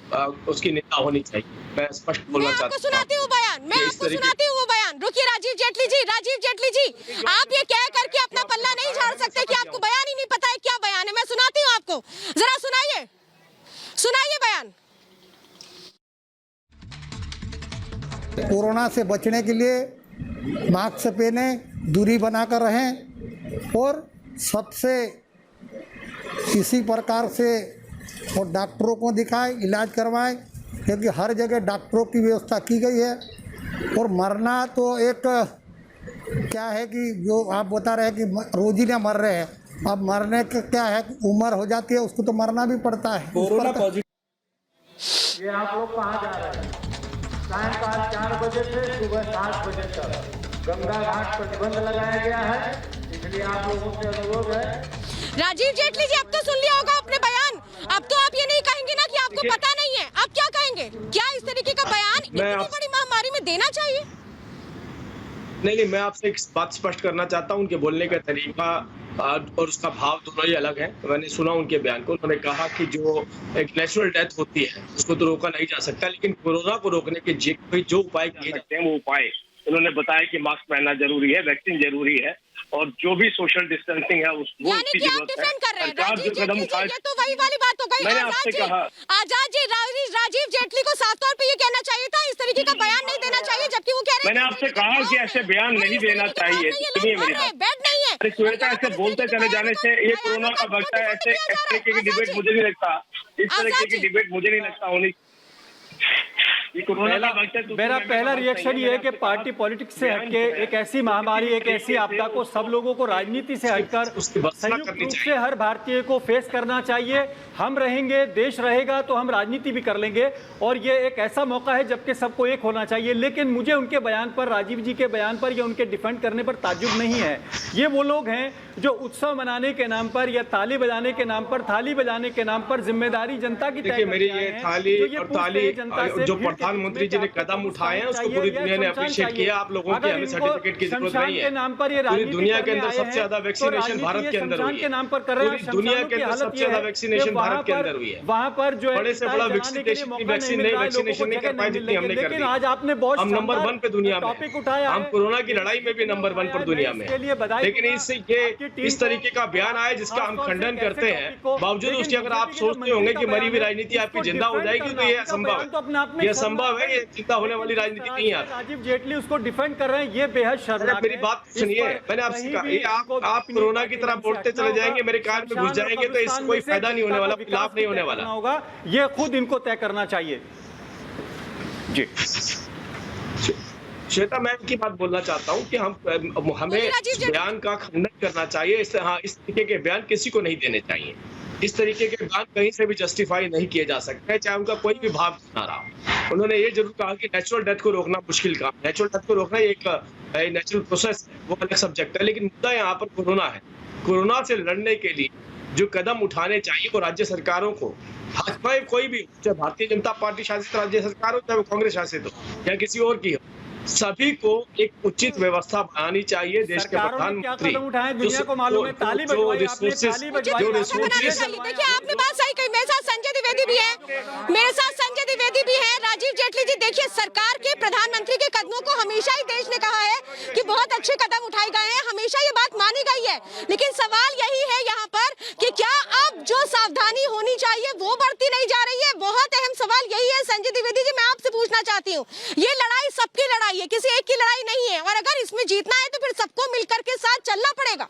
उसकी निंदा होनी चाहिए। मैं स्पष्ट बोलना चाहता हूं। मैं आपको सुनाती हूँ बयान, मैं आपको सुनाती हूँ वो बयान। रुकिए राजीव जेटली जी, आप ये कह करके अपना पल्ला नहीं झाड़ सकते कि आपको बयान ही नहीं पता है क्या बयान है। मैं सुनाती हूँ आपको, जरा सुनाइए बयान। कोरोना से बचने के लिए मास्क पहने, दूरी बनाकर रहें और सबसे किसी प्रकार से और डॉक्टरों को दिखाएं, इलाज करवाएं, क्योंकि हर जगह डॉक्टरों की व्यवस्था की गई है। और मरना तो एक क्या है कि जो आप बता रहे हैं कि रोज ही ना मर रहे हैं, अब मरने का क्या है, उम्र हो जाती है उसको तो मरना भी पड़ता है। कोरोना पॉजिटिव ये आप लोग कहाँ जा रहे हैं? सायंकाल 4 बजे से सुबह 7 बजे तक गंगा घाट प्रतिबंध लगाया गया है, इसलिए आप लोगों से अनुरोध है। राजीव जेटली जी, अब तो सुन लिया होगा अपने बयान, अब तो आप ये नहीं कहेंगे ना कि आपको पता नहीं है, अब क्या कहेंगे? क्या इस तरीके का बयान इतनी बड़ी महामारी में देना चाहिए? नहीं, मैं आपसे एक बात स्पष्ट करना चाहता हूं। उनके बोलने का तरीका और उसका भाव दोनों ही अलग है। मैंने सुना उनके बयान को, उन्होंने कहा कि जो एक नेचुरल डेथ होती है उसको तो रोका नहीं जा सकता, लेकिन कोरोना को रोकने के जो उपाय किए जाते हैं वो उपाय उन्होंने बताया कि मास्क पहनना जरूरी है, वैक्सीन जरूरी है, और जो भी सोशल डिस्टेंसिंग है उसकी जरूरत है। सरकार जो कदम उठाए, ये तो वही वाली बात हो गई। मैंने आपसे कहा आजाद जी, राजीव जेटली को साफ तौर पे ये कहना चाहिए था, इस तरीके का बयान नहीं देना चाहिए, जबकि वो कह रहे हैं मैंने आपसे कहा कि ऐसे बयान नहीं देना चाहिए। सुनिए मेरी बात, बेड नहीं है। अरे श्वेता, ऐसे बोलते चले जाने से ये कोरोना का वक्त है। ऐसे इस तरीके की डिबेट मुझे नहीं लगता, इस तरीके की डिबेट मुझे नहीं लगता होनी। मेरा पहला रिएक्शन ये है कि पार्टी पॉलिटिक्स से हटके एक ऐसी महामारी, एक ऐसी आपदा को सब लोगों को राजनीति से हटकर संयुक्त रूप से हर भारतीय को फेस करना चाहिए। हम रहेंगे, देश रहेगा तो हम राजनीति भी कर लेंगे, और ये एक ऐसा मौका है जबकि सबको एक होना चाहिए। लेकिन मुझे उनके बयान पर, राजीव जी के बयान पर या उनके डिफेंड करने पर ताज्जुब नहीं है। ये वो लोग हैं जो उत्सव मनाने के नाम पर या ताली बजाने के नाम पर, थाली बजाने के नाम पर जिम्मेदारी जनता की देखिए, मेरी ये थाली और ताली जो प्रधानमंत्री जी ने कदम उठाए हैं उसको पूरी दुनिया ने अप्रिशिएट किया। आप लोगों की हमें सर्टिफिकेट की जरूरत नहीं है। पूरी दुनिया के अंदर सबसे ज्यादा वैक्सीनेशन भारत के अंदर हुई है। पूरी दुनिया के अंदर सबसे ज्यादा वैक्सीनेशन भारत के अंदर हुई है। वहाँ पर जो बड़े से बड़ा वैक्सीनेशन नहीं कर पाए जितनी हमने कर दी। आज आपने बहुत हम नंबर 1 पे दुनिया में, टॉपिक उठाया, हम कोरोना की लड़ाई में भी नंबर 1 पर दुनिया में। लेकिन इससे इस तरीके का बयान आया जिसका हम खंडन करते हैं, बावजूद उसके अगर आप सोचते होंगे कि मरी हुई राजनीति आपकी जिंदा हो जाएगी, तो ये असंभव है। ये संभव है, ये जिंदा होने वाली राजनीति नहीं है। राजीव जेटली उसको डिफेंड कर रहे हैं, ये बेहद शर्मनाक है। मेरी बात सुनिए, मैंने आपसे कहा ये आप कोरोना की तरह बोलते चले जाएंगे, मेरे कान में घुस जाएंगे, तो इससे कोई फायदा नहीं होने वाला, लाभ नहीं होने वाला होगा। ये खुद इनको तय करना चाहिए। जी श्वेता, मैं इनकी बात बोलना चाहता हूँ कि हमें बयान का खंडन करना चाहिए। इस तरीके के बयान किसी को नहीं देने चाहिए। इस तरीके के बयान कहीं से भी जस्टिफाई नहीं किए जा सकते, चाहे उनका कोई भी भाव ना रहा। उन्होंने ये जरूर कहा कि नेचुरल डेथ को रोकना मुश्किल काम, नेचुरल डेथ को रोकना एक नेचुरल प्रोसेस है, वो अलग सब्जेक्ट है। लेकिन मुद्दा यहाँ पर कोरोना है। कोरोना से लड़ने के लिए जो कदम उठाने चाहिए वो राज्य सरकारों को, भाजपा कोई भी, चाहे भारतीय जनता पार्टी शासित राज्य सरकार हो, चाहे वो कांग्रेस शासित हो या किसी और की हो, सभी को एक उचित व्यवस्था बनानी चाहिए। देश के प्रधानमंत्री देखिए, आपने बात सही कही। मेरे साथ संजय द्विवेदी भी है, राजीव जेटली जी। देखिए, सरकार के प्रधानमंत्री के कदमों को हमेशा ही देश ने कहा है कि बहुत अच्छे कदम उठाए गए हैं, हमेशा ये बात मानी गई है। लेकिन सवाल यही है यहाँ पर कि क्या अब जो सावधानी होनी चाहिए वो बढ़ती नहीं जा रही है? बहुत अहम सवाल यही है। संजय द्विवेदी जी, मैं आपसे पूछना चाहती हूँ, ये लड़ाई सबकी लड़ाई है, किसी एक की लड़ाई नहीं है, और अगर इसमें जीतना है तो फिर सबको मिलकर के साथ चलना पड़ेगा।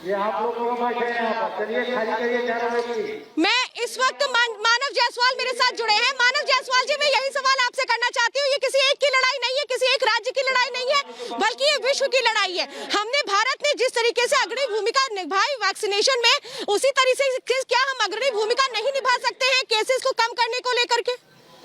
ये आप लोगों का माइक है यहाँ पर, चलिए खाली करिए 4 बजे की। मैं इस वक्त मानव जायसवाल मेरे साथ जुड़े हैं। मानव जायसवाल जी, मैं यही सवाल आपसे करना चाहती हूँ। ये किसी एक की लड़ाई नहीं है, किसी एक राज्य की लड़ाई नहीं है, बल्कि ये विश्व की लड़ाई है। हमने, भारत ने जिस तरीके से अग्रणी भूमिका निभाई वैक्सीनेशन में, उसी तरीके से क्या हम अग्रणी भूमिका नहीं निभा सकते हैं केसेस को कम करने को लेकर के?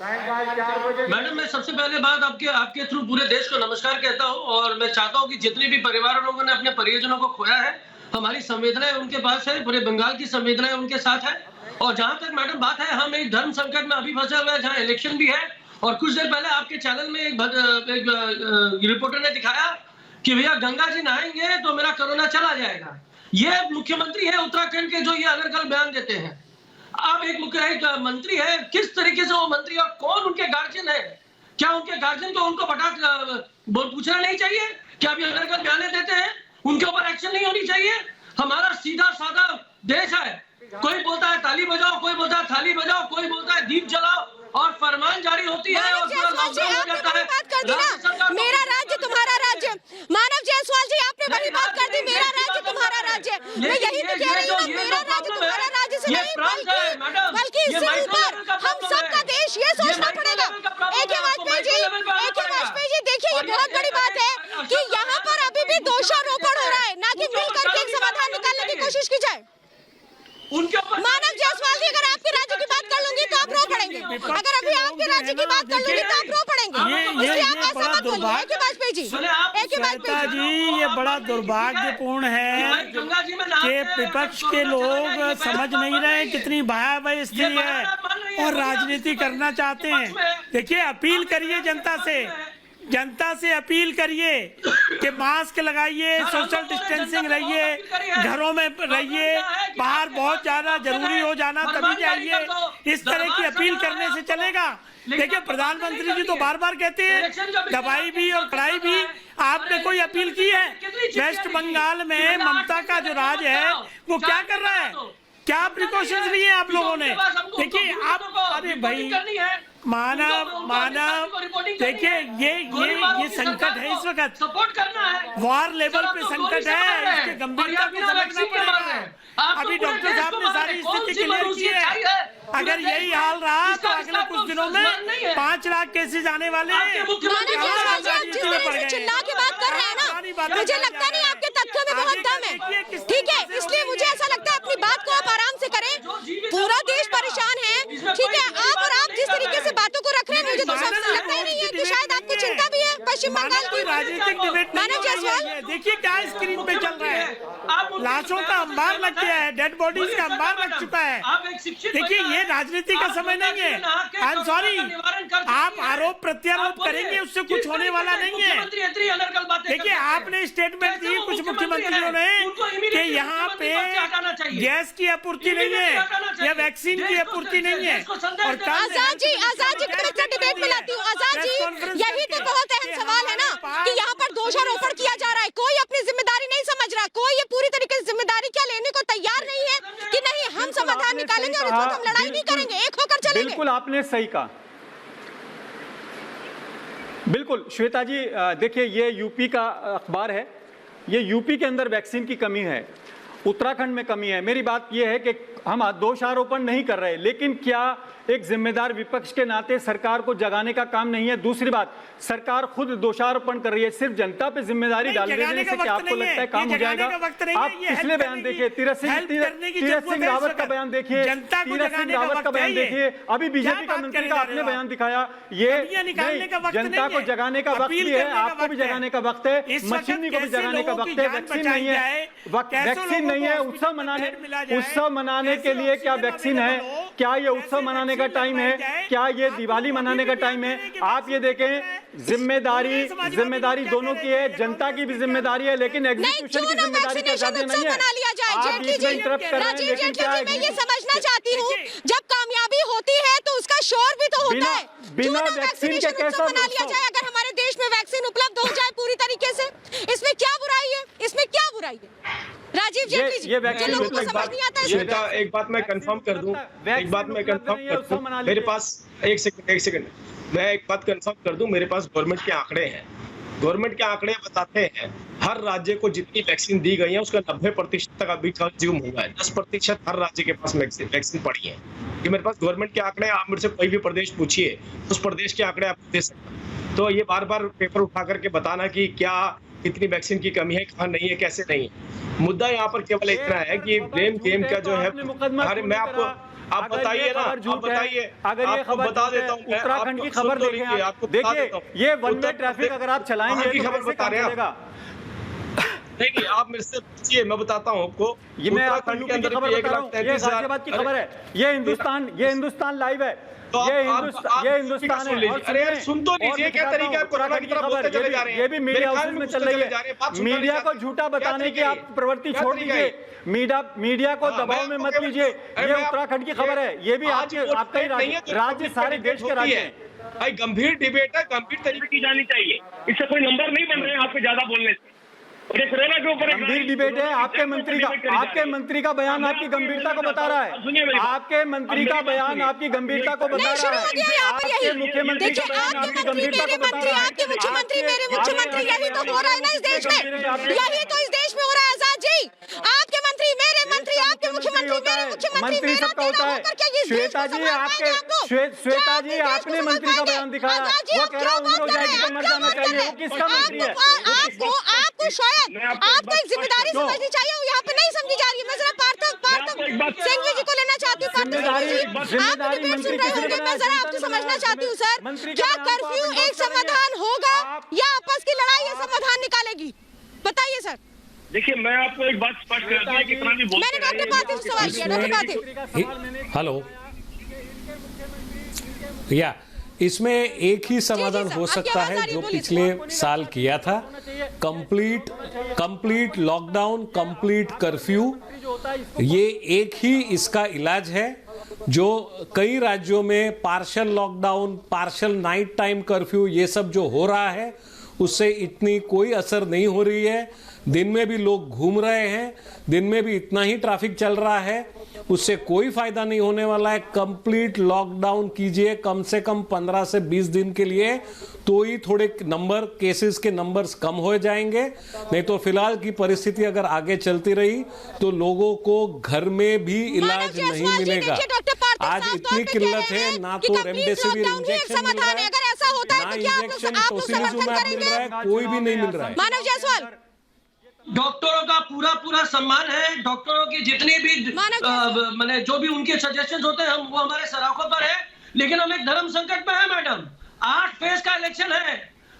सायंकाल 4 बजे। मैडम, मैं सबसे पहले बात आपके थ्रू पूरे देश को नमस्कार कहता हूँ और मैं चाहता हूँ कि जितने भी परिवार लोगों ने अपने परिजनों को खोया है, हमारी संवेदनाएं उनके पास है, पूरे बंगाल की संवेदनाएं उनके साथ है। और जहां तक मैडम बात है, हम एक धर्म संकट में अभी फंसे हुए हैं जहाँ इलेक्शन भी है। और कुछ देर पहले आपके चैनल में एक रिपोर्टर ने दिखाया कि भैया गंगा जी नहाएंगे तो मेरा कोरोना चला जाएगा। ये मुख्यमंत्री है उत्तराखंड के जो ये अलग-अलग बयान देते हैं। अब एक मंत्री है, किस तरीके से वो मंत्री और कौन उनके गार्जियन है? क्या उनके गार्जियन को उनको पूछना नहीं चाहिए? क्या अभी अलग-अलग बयान देते हैं, उनके ऊपर एक्शन नहीं होनी चाहिए? हमारा सीधा साधा देश है। कोई बोलता है ताली बजाओ, कोई बोलता है थाली बजाओ, कोई बोलता है दीप जलाओ और फरमान जारी होती है और पूरा लॉकडाउन हो जाता है। बात कर दी ना, मेरा राज्य तुम्हारा राज्य। मानव जायसवाल जी, आपने वही बात कर दी, मेरा राज्य तुम्हारा राज्य। मैं यही तो कह रही हूँ, मेरा राज्य तुम्हारा राज्य से नहीं, बल्कि इससे ऊपर हम सबका देश, ये सोचना पड़ेगा। AK वाजपेयी जी, देखिए ये बहुत बड़ी बात है कि यहाँ पर अभी भी दोषारोपण हो रहा है, ना कि मिलकर के एक समाधान निकालने की कोशिश की जाए। मानव जायसवाल जी, अगर आपके राज्य की बात कर लूंगी तो आप रो पड़ेंगे, अगर अभी आपके राज्य की बात कर लूंगी तो आप रो पड़ेंगे। इसलिए आप ऐसा मत बोलिए। AK वाजपेयी जी, ये बड़ा दुर्भाग्यपूर्ण है कि विपक्ष के लोग समझ नहीं रहे कितनी भयावह स्थिति है और राजनीति करना चाहते हैं। देखिए, अपील करिए जनता से अपील करिए कि मास्क लगाइए, सोशल डिस्टेंसिंग रहिए, घरों में रहिए, बाहर बहुत ज्यादा जरूरी हो जाना तभी जाइए। इस तरह की अपील करने से चलेगा? देखिए, प्रधानमंत्री जी तो बार बार कहते हैं दवाई भी और कड़ाई भी। आपने कोई अपील की है? वेस्ट बंगाल में ममता का जो राज है वो क्या कर रहा है? क्या प्रिकॉशंस लिए आप लोगों ने? देखिए आप, अरे भाई मानव देखिए, ये संकट है इस वक्त, सपोर्ट करना है, वॉर लेवल पे संकट है, इसके गंभीरता को समझना पड़ेगा। अभी डॉक्टर साहब ने सारी स्थिति क्लियर की है। अगर यही हाल रहा तो अगले कुछ दिनों में 5 लाख केसेज आने वाले हैं। चिल्ला के बात कर रहे हैं ना, मुझे लगता नहीं आपके तथ्यों में बहुत दम है, ठीक है? इसलिए मुझे ऐसा लगता है अपनी बात को आप आराम से करें। पूरा देश परेशान है, ठीक है? आप जिस तरीके से बातों को रख रहे हैं, मुझे तो लगता ही नहीं है कि शायद आपको चिंता भी है पश्चिम बंगाल की। राजनीतिक डिबेट मानव जायसवाल, देखिए क्या स्क्रीन पे चल रहा है, लाशों का अंबार लग गया है, डेड बॉडीज का अंबार लग चुका है। देखिए, ये राजनीति का समय नहीं है। आई एम सॉरी, आप आरोप प्रत्यारोप करेंगे, उससे कुछ होने वाला नहीं है। देखिए, आपने स्टेटमेंट दी कुछ मुख्यमंत्रियों ने कि यहाँ पे गैस की आपूर्ति नहीं है या वैक्सीन की आपूर्ति नहीं है। और आजाद जी डिबेट में लाती हूँ। आजाद जी, यही तो बहुत अहम सवाल है ना कि यहाँ पर दोषारोपण किया जा रहा है, कोई अपनी जिम्मेदारी नहीं समझ रहा, कोई ये पूरी तरीके से जिम्मेदारी क्या लेने को तैयार नहीं है कि नहीं हम समाधान निकालेंगे और इस वक्त हम लड़ाई नहीं करेंगे, एक होकर चलेंगे। बिल्कुल आपने सही कहा। बिल्कुल श्वेता जी, देखिए ये यूपी का अखबार है, ये यूपी के अंदर वैक्सीन की कमी है, उत्तराखंड में कमी है। मेरी बात यह है कि हम दोषारोपण नहीं कर रहे, लेकिन क्या एक जिम्मेदार विपक्ष के नाते सरकार को जगाने का काम नहीं है? दूसरी बात, सरकार खुद दोषारोपण कर रही है, सिर्फ जनता पे जिम्मेदारी डाल देने से क्या आपको लगता है काम हो जाएगा? आप पिछले बयान देखिए, तीरथ सिंह रावत का बयान देखिए, तीरथ सिंह रावत का बयान देखिए, अभी बीजेपी का मंत्री का आपने बयान दिखाया। ये जनता को जगाने का वक्त भी है, आपको भी जगाने का वक्त है, मशीनी को भी जगाने का वक्त है। वैक्सीन नहीं है, वैक्सीन नहीं है, उत्सव मनाने के लिए क्या वैक्सीन है? क्या ये उत्सव मनाने का टाइम है? क्या ये दिवाली मनाने का टाइम है? आप ये देखें, जिम्मेदारी दोनों की है, जनता की भी जिम्मेदारी है, लेकिन एग्जीक्यूशन की जिम्मेदारी के साथ नहीं है। आप बीच में इंटरप्ट कर रहे हैं, लेकिन क्या मैं ये समझना चाहती हूँ, जब कामयाबी होती है तो उसका शोर भी तो होता है। बिना वैक्सीन के कैसा मना लिया जाए? अगर हमारे देश में वैक्सीन उपलब्ध हो जाए पूरी तरीके से, इसमें क्या बुराई है? इसमें क्या बुराई है? राजीव जेटली जी, जो लोगों को समझ नहीं आता है। श्वेता, एक बात मैं कंफर्म कर दूं, मेरे पास एक सेकंड मैं एक बात कंफर्म कर दूं, मेरे पास गवर्नमेंट के आंकड़े हैं। गवर्नमेंट के आंकड़े बताते हैं हर राज्य को जितनी वैक्सीन दी गई है उसका 90% तक अभी कंज्यूम हुआ है, 10% हर राज्य के पास वैक्सीन पड़ी है। ये मेरे पास गवर्नमेंट के आंकड़े, आप मेरे से कोई भी प्रदेश पूछिए, उस प्रदेश के आंकड़े आपको दे सकते। तो ये बार बार पेपर उठा करके बताना कि क्या कितनी वैक्सीन की कमी है, कहाँ नहीं है, कैसे नहीं है, मुद्दा यहाँ पर केवल इतना है कि ब्लेम गेम का जो है, मैं आपको आप बताइए ना, आप बताइए। अगर ये आपको खबर बता देता हूँ, उत्तराखंड की खबर देखें आप, आपको बता देता हूँ। देखिए ये वन वे ट्रैफिक अगर आप चलाएंगे की तो खबर कैसे बता काम रहे हैं चलेगा? नहीं, आप मेरे से पूछिए, मैं बताता हूँ आपको। ये मैं आपको उत्तराखंड के यूपी की अंदर खबर भी बता रहा हूँ, ये 1,33,000 गाजियाबाद की खबर है, ये हिंदुस्तान लाइव है, तो ये आप हिंदुस्तान सुन है। लीजिए। अरे यार सुन तो लीजिए, क्या तरीका है कोरोना की तरफ बोलते चले जा रहे हैं। ये भी मीडिया हाउसेस में चल रही है। मीडिया को झूठा बताने की आप प्रवृत्ति छोड़ दीजिए, मीडिया को दबाव में मत लीजिए। ये उत्तराखंड की खबर है, ये भी आपका ही राज्य, सारे देश के राज्य हैं। भाई गंभीर डिबेट है, गंभीर तरीके की जानी चाहिए। इससे कोई नंबर नहीं बन रहे हैं आपके ज्यादा बोलने से। कोरोना के ऊपर गंभीर डिबेट है। आपके मंत्री का बयान आपकी गंभीरता को बता रहा है। आपके मंत्री का बयान आपकी गंभीरता को बता रहा है। आपके मुख्यमंत्री का बयान आपकी गंभीरता को बता रहा है। आपके मुख्यमंत्री, मेरे मुख्यमंत्री, यही तो हो रहा है ना इस देश में, यही तो इस देश में हो रहा है आजाद जी। आपके मंत्री, मेरे मंत्री, आपके मुख्यमंत्री, मेरे मुख्यमंत्री, मंत्री सबका होता है। श्वेता जी आपने मंत्री का बयान दिखाया, वो कह रहा उम्र हो जाएगी तो मर जाना चाहिए, वो किसका मंत्री है? आपको शायद आपको एक जिम्मेदारी समझनी चाहिए, वो यहाँ पे नहीं समझी जा रही है। मैं जरा पार्थ सिंह जी को लेना चाहती हूँ। मैं जरा आपको समझना चाहती हूँ सर, क्या कर्फ्यू एक समाधान होगा या आपस की लड़ाई ये समाधान निकालेगी? बताइए सर। देखिए, मैं आपको एक बात स्पष्ट कर दूं, कितना भी मैंने डॉक्टर पाटिल से सवाल किया। डॉक्टर पाटिल, हेलो, या इसमें एक ही समाधान हो सकता है जो पिछले साल किया था, कंप्लीट लॉकडाउन, कंप्लीट कर्फ्यू। ये एक ही इसका इलाज है। जो कई राज्यों में partial lockdown, partial night time curfew, ये सब जो हो रहा है उससे इतनी कोई असर नहीं हो रही है। दिन में भी लोग घूम रहे हैं, दिन में भी इतना ही ट्रैफिक चल रहा है, उससे कोई फायदा नहीं होने वाला है। कंप्लीट लॉकडाउन कीजिए कम से कम 15 से 20 दिन के लिए, तो ही थोड़े नंबर, केसेस के नंबर्स कम हो जाएंगे। नहीं तो फिलहाल की परिस्थिति अगर आगे चलती रही तो लोगों को घर में भी इलाज नहीं मिलेगा। आज इतनी किल्लत है, ना तो रेमडेसिविर इंजेक्शन मिल रहा है, ना इंजेक्शन टोसिलिजुमैब मिल रहा है, कोई भी नहीं मिल रहा है। मानव जायसवाल, डॉक्टरों का पूरा सम्मान है। डॉक्टरों की जितनी भी मैंने जो भी उनके सजेशंस होते हैं वो हमारे सराखों पर है। लेकिन हम एक धर्म संकट में है मैडम। 8 फेज का इलेक्शन है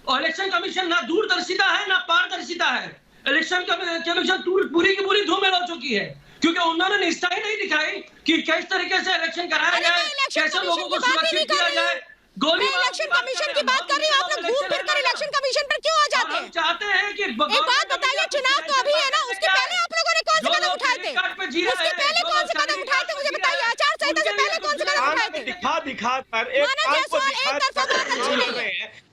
और इलेक्शन कमीशन ना दूरदर्शिता है ना पारदर्शिता है। इलेक्शन कमीशन पूरी की पूरी धूमिल हो चुकी है, क्योंकि उन्होंने निष्ठा ही नहीं दिखाई कि किस तरीके से इलेक्शन कराया जाए, कैसे लोगों को सुरक्षित किया जाए। गोली इलेक्शन कमीशन की बात कर रही हूँ, आप लोग घूम फिर कर इलेक्शन कमीशन पर क्यों आ जाते हैं? चाहते हैं कि एक बात बताइए, चुनाव तो अभी है ना, उसके पहले आप लोगों ने कौन से कदम उठाए थे? उसके पहले कौन से कदम उठाए थे मुझे बताइए। आचार संहिता से पहले कौन से कदम उठाए थे? दिखा कर मानव जायसवाल, एक तरफा बात अच्छी नहीं है,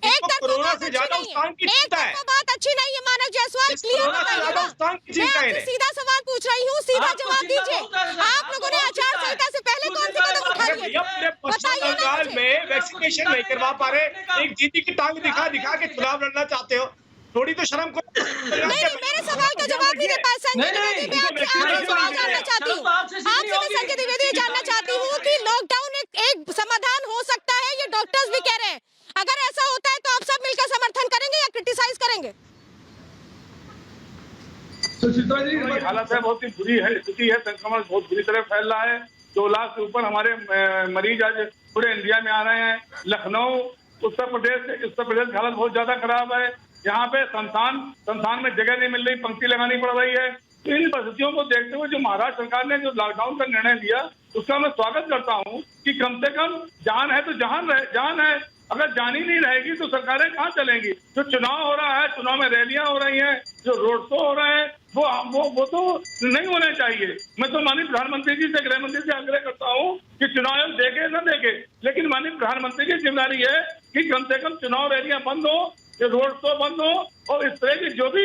एक तरफा बात अच्छी नहीं है, एक तरफा बात अच्छी नहीं है। मानव जायसवाल, क्लियर बताइए ना। मैं आपसे सीधा सवाल पूछ रही हूँ, सीधा जवाब दीजिए। आप लोगों ने आचार संहिता से पहले कौन से कदम उठाए थे? बताइए ना मुझे। में वैक्सीनेशन नहीं करवा पा रहे, एक दीदी की टांग दिखा के चुनाव लड़ना चाहते हो, थोड़ी तो शर्म को। नहीं, मेरे सवाल का जवाब नहीं दे पाए संजय द्विवेदी। मैं आपसे सवाल जानना चाहती हूँ, आपसे मैं संजय द्विवेदी जानना चाहती हूँ कि लॉकडाउन एक समाधान हो सकता है, ये डॉक्टर्स भी कह रहे हैं। अगर ऐसा होता है तो आप सब मिलकर समर्थन करेंगे या क्रिटिसाइज करेंगे? हालत है, बहुत ही बुरी है, स्थिति है, संक्रमण बहुत बुरी तरह फैल रहा है। 2 लाख से ऊपर हमारे मरीज आज पूरे इंडिया में आ रहे हैं। लखनऊ, उत्तर प्रदेश की हालत बहुत ज्यादा खराब है। यहाँ पे संस्थान में जगह नहीं मिल रही, पंक्ति लगानी पड़ रही है। तो इन परिस्थितियों को देखते हुए जो महाराष्ट्र सरकार ने जो लॉकडाउन का निर्णय लिया, उसका मैं स्वागत करता हूँ कि कम से कम जान है तो जान है। अगर जान ही नहीं रहेगी तो सरकारें कहाँ चलेंगी? जो चुनाव हो रहा है, चुनाव में रैलियां हो रही हैं, जो रोड शो हो रहे हैं, वो तो नहीं होने चाहिए। मैं तो माननीय प्रधानमंत्री जी से, गृह मंत्री से आग्रह करता हूँ कि चुनाव आयोग देखे न देखे, लेकिन माननीय प्रधानमंत्री की जिम्मेदारी है कि कम से कम चुनाव रैलियां बंद हो, रोड शो बंद हो, और इस तरह की जो भी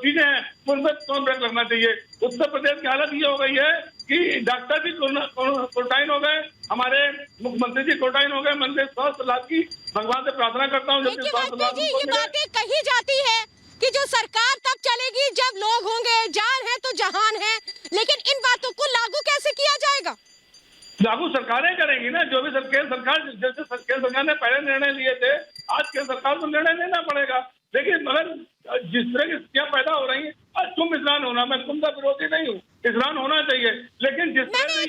चीजें हैं उन पर तो ब्रेक लगना चाहिए। उत्तर प्रदेश की हालत ये हो गई है कि डॉक्टर भी क्वारंटाइन हो गए, हमारे मुख्यमंत्री जी क्वारंटाइन हो गए। मैं स्वास्थ्य लाभ की भगवान से प्रार्थना करता हूँ। ये बातें कही जाती है कि जो सरकार तब चलेगी जब लोग होंगे, जान है तो जहान है, लेकिन इन बातों को लागू कैसे किया जाएगा? लागू सरकारें करेंगी ना, जो भी केंद्र सरकार, जैसे केंद्र सरकार ने पहले निर्णय लिए थे, आज केंद्र सरकार को निर्णय लेना पड़ेगा। लेकिन मगर जिस तरह की स्थितियां पैदा हो रही है, तुम स्नान होना, मैं तुम का विरोधी नहीं हूँ, स्नान होना चाहिए, लेकिन जिस तरह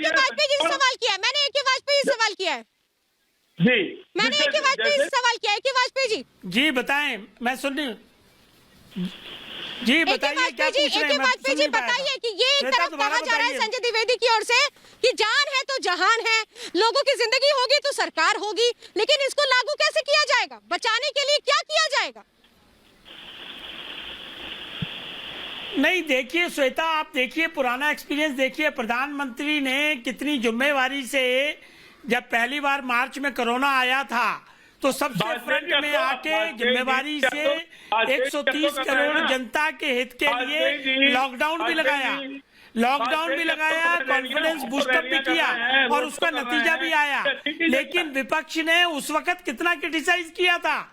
जी बताएं, मैं सुन रही हूँ। जी बताइए क्या पूछ रहे हैं? वाजपेयी जी बताइए कि ये एक तरफ कहा जा रहा है संजय द्विवेदी की ओर से कि जान है तो जहान है, लोगों की जिंदगी होगी तो सरकार होगी, लेकिन इसको लागू कैसे किया जाएगा? बचाने के लिए क्या किया जाएगा? नहीं देखिए श्वेता, आप देखिए पुराना एक्सपीरियंस देखिए, प्रधानमंत्री ने कितनी जिम्मेवारी से, जब पहली बार मार्च में कोरोना आया था तो सबसे फ्रंट में आके जिम्मेवारी से 130 करोड़ जनता के हित के लिए लॉकडाउन भी लगाया, कॉन्फिडेंस बूस्टअप भी किया और उसका नतीजा भी आया। लेकिन विपक्ष ने उस वक्त कितना क्रिटिसाइज किया था,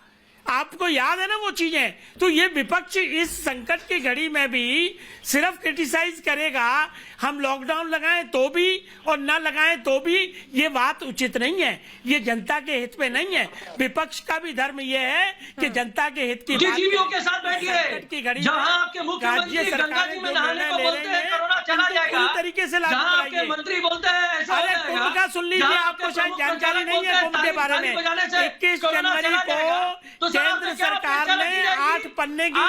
आपको याद है ना वो चीजें? तो ये विपक्ष इस संकट की घड़ी में भी सिर्फ क्रिटिसाइज करेगा, हम लॉकडाउन लगाएं तो भी और ना लगाएं तो भी, ये बात उचित नहीं है, ये जनता के हित में नहीं है। विपक्ष का भी धर्म ये है कि जनता के हित की बात के साथ बैठिए, जहां आपके मुख्यमंत्री गंगा जी में नहाने को बोलते हैं कोरोना चला जाएगा, पूरी तरीके से लागू आपके मंत्री बोलते हैं ऐसा हो जाएगा। कुंभ का सुन लीजिए, आपको शायद जानकारी नहीं है कुंभ के बारे में। 21 जनवरी को केंद्र सरकार ने 8 पन्ने की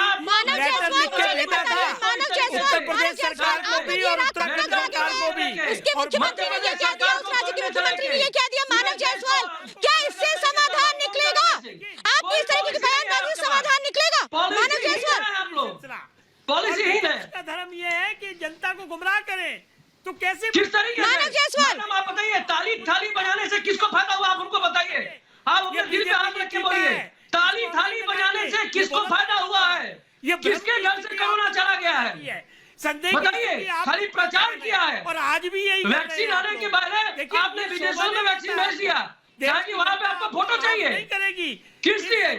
लेटर लिख के भेजा था उत्तर प्रदेश सरकार को भी और उत्तराखंड सरकार को भी। उसके मुख्यमंत्री ने ये क्या दिया, उस राज्य के मुख्यमंत्री ने ये क्या दिया? मानव जायसवाल, क्या इससे समाधान निकलेगा? आपकी इस तरीके की बयानबाजी से समाधान निकलेगा? मानव जायसवाल, पॉलिसी ही है, उसका धर्म ये है कि जनता को गुमराह करें, तो कैसे? किस तरीके से? मानव जायसवाल, आप बताइए, ताली थाली बजाने से किसको फायदा हुआ? आप उनको बताइए, आप अपने दिल पे हाथ रख के बोलिए, ताली थाली बजाने से किसको फायदा हुआ है? किसके घर से कोरोना चला गया है? बताइए, खाली प्रचार किया है और आज भी यही वैक्सीन आने के पहले आपने विदेशों में वैक्सीन भेज दिया, ताकि वहाँ पे आपको फोटो चाहिए। नहीं करेगी किस लिए?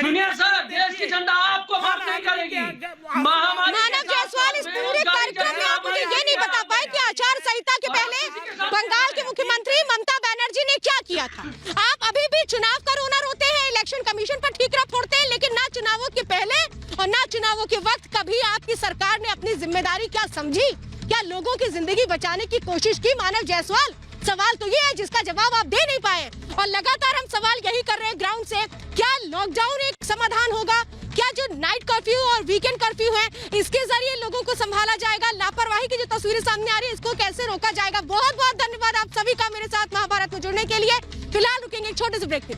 दुनिया सर, देश की जनता आपको माफ नहीं करेगी। महामारी मानव जायसवाल, इस पूरे कार्यक्रम में आप मुझे ये नहीं बता पाए कि आचार संहिता के पहले बंगाल के मुख्यमंत्री ममता बनर्जी ने क्या किया था। आप अभी भी चुनाव का रोना रोते हैं, इलेक्शन कमीशन पर ठीकरा फोड़ते हैं, लेकिन ना चुनावों के पहले और ना चुनावों के वक्त कभी आपकी सरकार ने अपनी जिम्मेदारी क्या समझी? क्या लोगों की जिंदगी बचाने की कोशिश की? मानव जायसवाल, सवाल तो ये है जिसका जवाब आप दे नहीं पाए और लगातार हम सवाल यही कर रहे हैं ग्राउंड से, क्या लॉकडाउन एक समाधान होगा? क्या जो नाइट कर्फ्यू और वीकेंड कर्फ्यू है इसके जरिए लोगों को संभाला जाएगा? लापरवाही की जो तस्वीरें सामने आ रही है इसको कैसे रोका जाएगा? बहुत बहुत धन्यवाद आप सभी का मेरे साथ महाभारत में जुड़ने के लिए। फिलहाल रुकेंगे एक छोटे से ब्रेक पे।